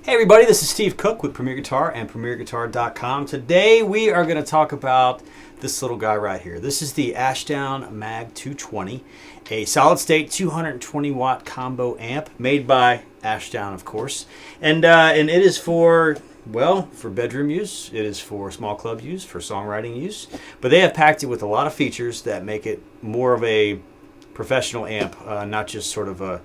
Hey everybody, this is Steve Cook with Premier Guitar and PremierGuitar.com. Today we are going to talk about this little guy right here. This is the Ashdown MAG-220, a solid state 220 watt combo amp made by Ashdown, of course. And it is for, well, for bedroom use, it is for small club use, for songwriting use. But they have packed it with a lot of features that make it more of a professional amp, not just sort of a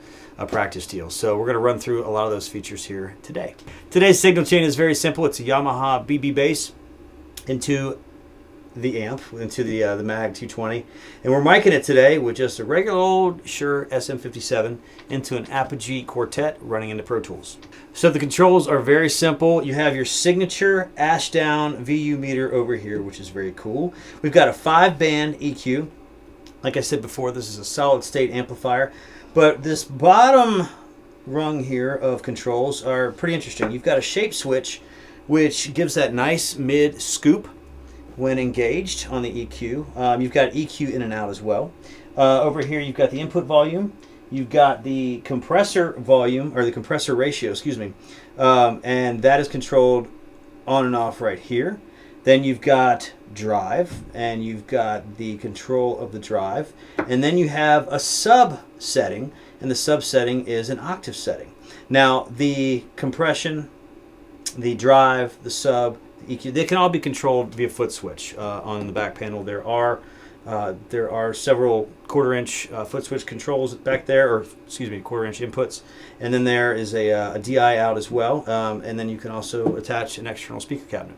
practice deal. So we're going to run through a lot of those features here today. Today's signal chain is very simple. It's a Yamaha BB bass into the amp, into the MAG-220. And we're micing it today with just a regular old Shure SM57 into an Apogee Quartet running into Pro Tools. So the controls are very simple. You have your signature Ashdown VU meter over here, which is very cool. We've got a 5-band EQ. Like I said before, this is a solid state amplifier. But this bottom rung here of controls are pretty interesting. You've got a shape switch, which gives that nice mid scoop when engaged on the EQ. You've got EQ in and out as well. Over here, you've got the input volume. You've got the compressor volume, or the compressor ratio, excuse me. And that is controlled on and off right here. Then you've got drive, and you've got the control of the drive, and then you have a sub setting, and the sub setting is an octave setting. Now the compression, the drive, the sub, the EQ, they can all be controlled via foot switch. On the back panel there are several 1/4 inch foot switch controls back there, or excuse me, 1/4 inch inputs, and then there is a DI out as well, and then you can also attach an external speaker cabinet.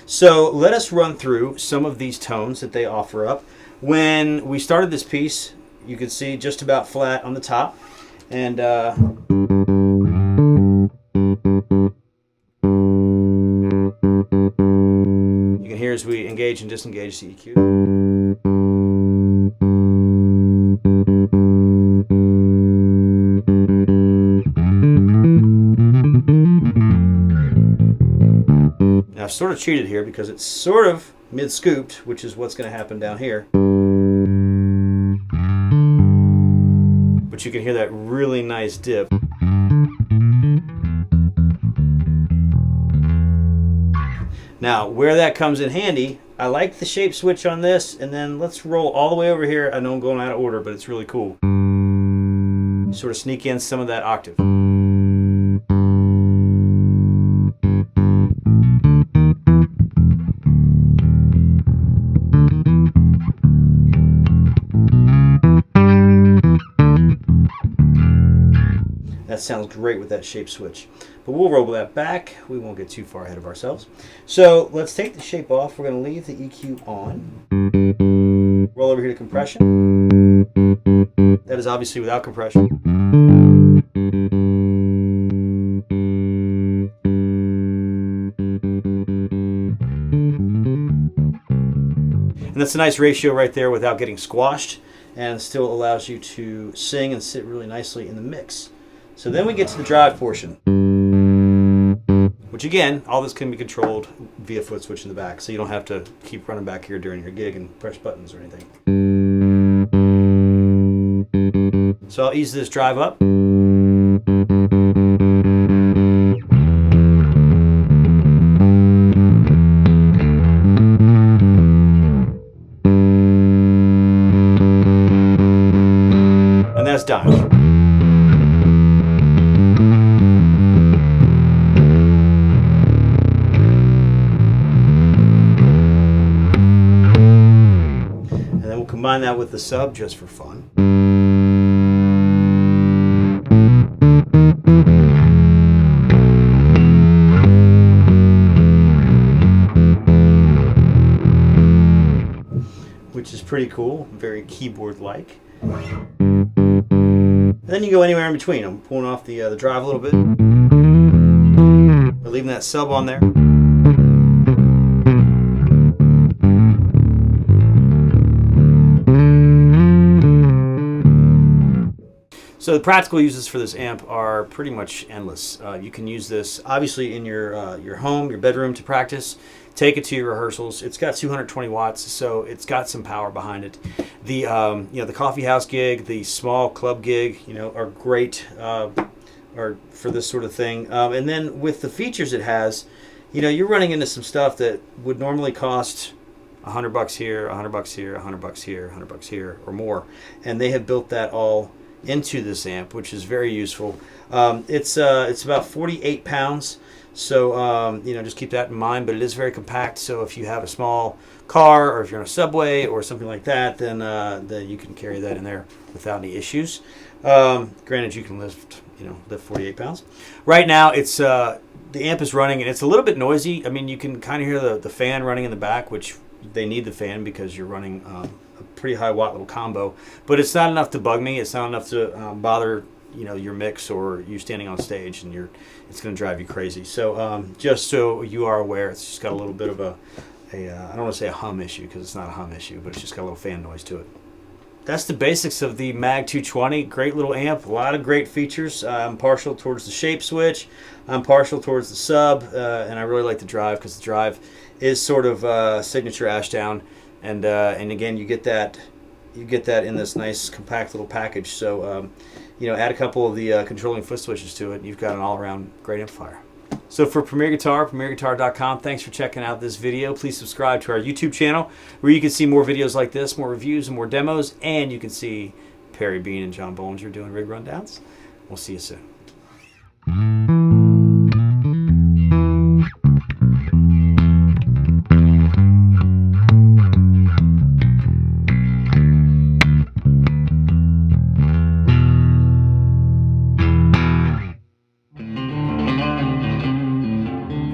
So let us run through some of these tones that they offer up. When we started this piece, you can see just about flat on the top. And you can hear as we engage and disengage the EQ. Now, I've sort of cheated here because it's sort of mid-scooped, which is what's going to happen down here. But you can hear that really nice dip. Now, where that comes in handy, I like the shape switch on this, and then let's roll all the way over here. I know I'm going out of order, but it's really cool. Sort of sneak in some of that octave. That sounds great with that shape switch. But we'll roll that back. We won't get too far ahead of ourselves. So let's take the shape off. We're going to leave the EQ on. Roll over here to compression. That is obviously without compression. And that's a nice ratio right there without getting squashed, and still allows you to sing and sit really nicely in the mix. So then we get to the drive portion, which again, all this can be controlled via foot switch in the back, so you don't have to keep running back here during your gig and press buttons or anything. So I'll ease this drive up. And that's done. Combine that with the sub just for fun. Which is pretty cool, very keyboard-like. Then you go anywhere in between. I'm pulling off the drive a little bit, but leaving that sub on there. So the practical uses for this amp are pretty much endless. You can use this obviously in your home, your bedroom to practice. Take it to your rehearsals. It's got 220 watts, so it's got some power behind it. The the coffee house gig, the small club gig, are great or for this sort of thing. And then with the features it has, you're running into some stuff that would normally cost $100 here, $100 here, $100 here, $100 here, or more, and they have built that all into this amp, which is very useful. It's about 48 pounds, so just keep that in mind. But it is very compact, so if you have a small car or if you're on a subway or something like that, then you can carry that in there without any issues. Granted, you can lift 48 pounds. Right now, it's the amp is running and it's a little bit noisy. I mean, you can kind of hear the fan running in the back, which they need the fan because you're running a pretty high watt little combo, but it's not enough to bug me. It's not enough to bother your mix or you standing on stage, and it's going to drive you crazy. So just so you are aware, it's just got a little bit of a I don't want to say a hum issue because it's not a hum issue, but it's just got a little fan noise to it. That's the basics of the MAG-220. Great little amp, a lot of great features. I'm partial towards the shape switch. I'm partial towards the sub, and I really like the drive because the drive is sort of signature Ashdown, and again you get that in this nice compact little package. So add a couple of the controlling foot switches to it, and you've got an all-around great amplifier. So for Premier Guitar, premierguitar.com, thanks for checking out this video. Please subscribe to our YouTube channel where you can see more videos like this, more reviews and more demos, and you can see Perry Bean and John Bollinger doing rig rundowns. We'll see you soon.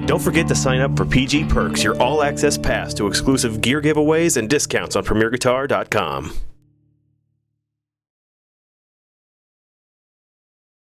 Don't forget to sign up for PG Perks, your all-access pass to exclusive gear giveaways and discounts on premierguitar.com.